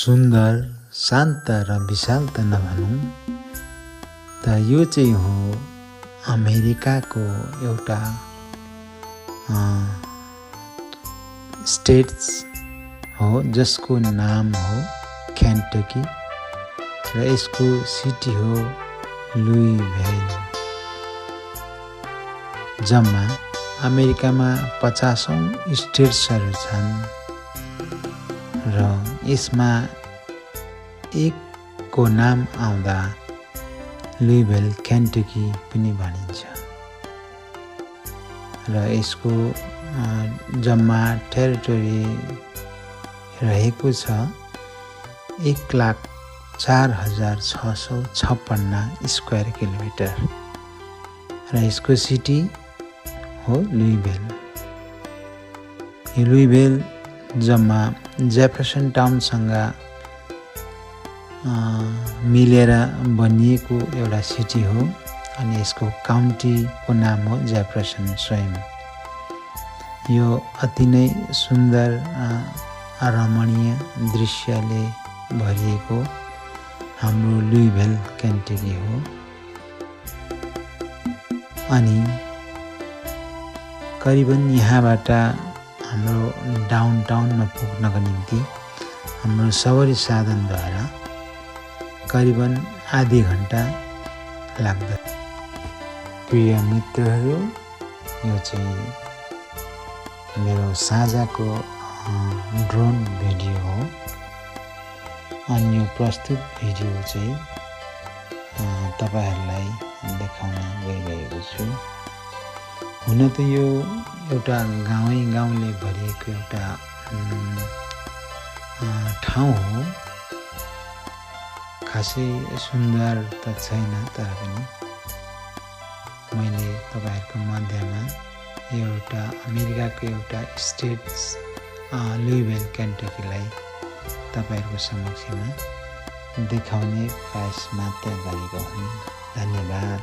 सुन्दर, शान्त र विशाल त नभनौँ त यो चाहिँ हो अमेरिकाको एउटा स्टेट्स हो जसको नाम हो केन्टकी र यसको सिटी हो लुइभिल। जम्मा अमेरिकामा 50औं स्टेट्सहरू छन् र यसमा एकको नाम आउँदा लुइभिल केन्टकी पनि भनिन्छ र यसको जम्मा टेरिटोरी रहेको छ 1,04,656 स्क्वायर किलोमिटर र यसको सिटी हो लुइभिल। यो लुइभिल जम्मा जेफरसन टाउनसँग मिलेर बनिएको एउटा सिटी हो अनि यसको काउन्टीको नाम हो जेफरसन स्वयं। यो अति नै सुन्दर रमणीय दृश्यले भरिएको हाम्रो लुइभिल केन्टकी हो। अनि करिबन यहाँबाट हाम्रो डाउनटाउनमा पुग्नको निम्ति हाम्रो सवारी साधनद्वारा करिबन आधी घन्टा लाग्दछ। प्रिय मित्रहरू, यो चाहिँ मेरो साझाको ड्रोन भिडियो हो अनि यो प्रस्तुत भिडियो चाहिँ तपाईहरूलाई देखाउन गइरहेको छु। हुन त यो एउटा गाउँले भरिएको एउटा ठाउँ हो, खासै सुन्दर त छैन, तर पनि मैले तपाईहरूको मध्यमा एउटा अमेरिकाको एउटा स्टेट्स लुइभिल केन्टकीलाई तपाईहरूको समक्षमा देखाउने प्रयास मात्र गरेको हुँ। धन्यवाद।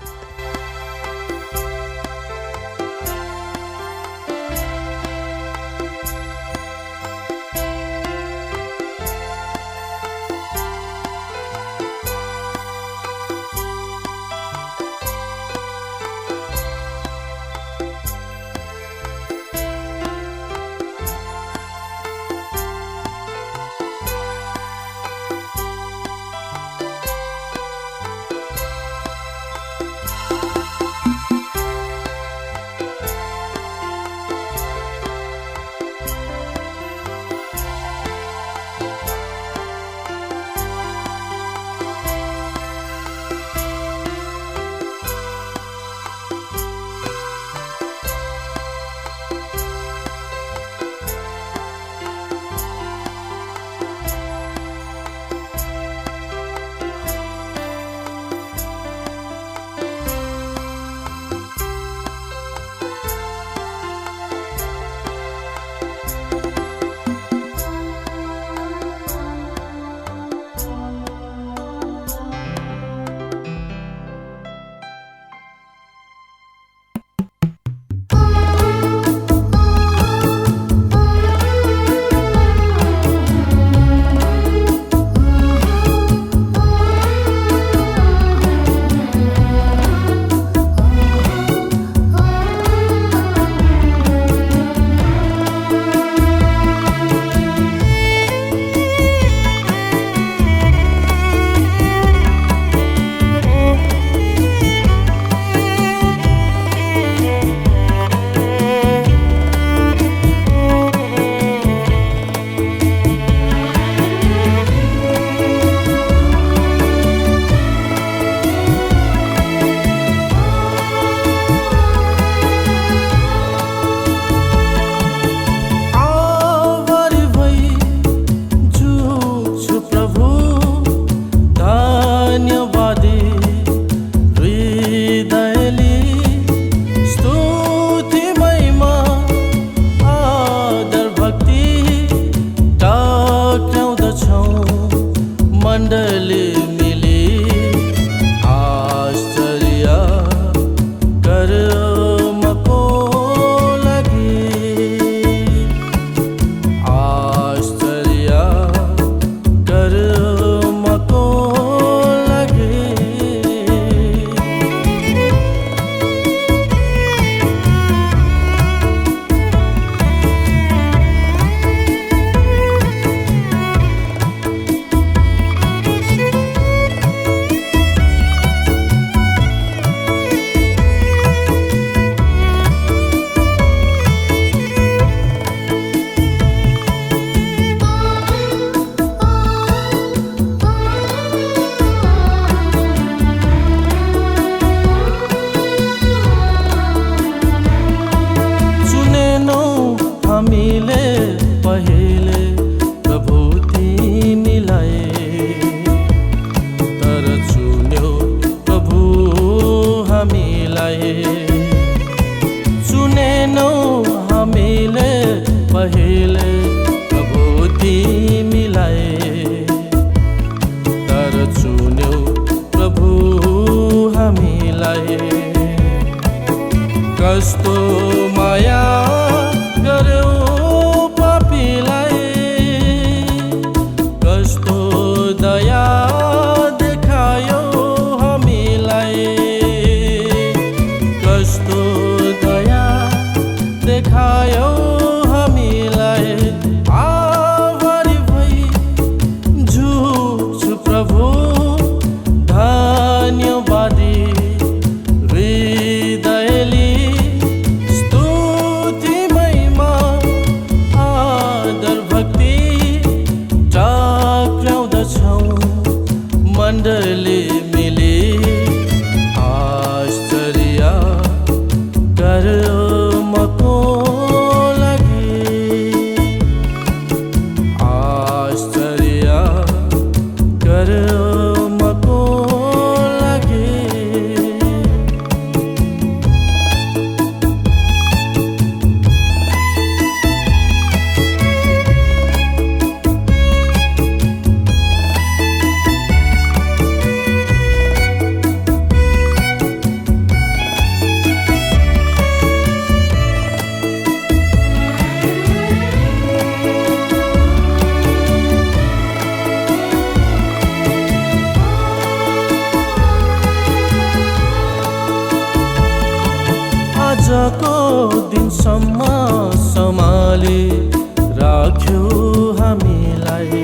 राख्यौ हामीलाई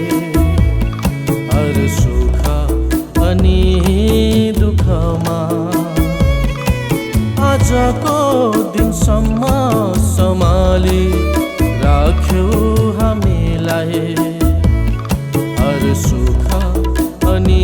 हर सुख अनि दुःखमा। आजको दिनसम्म सम्हाली राख्यौ हामीलाई हर सुख अनि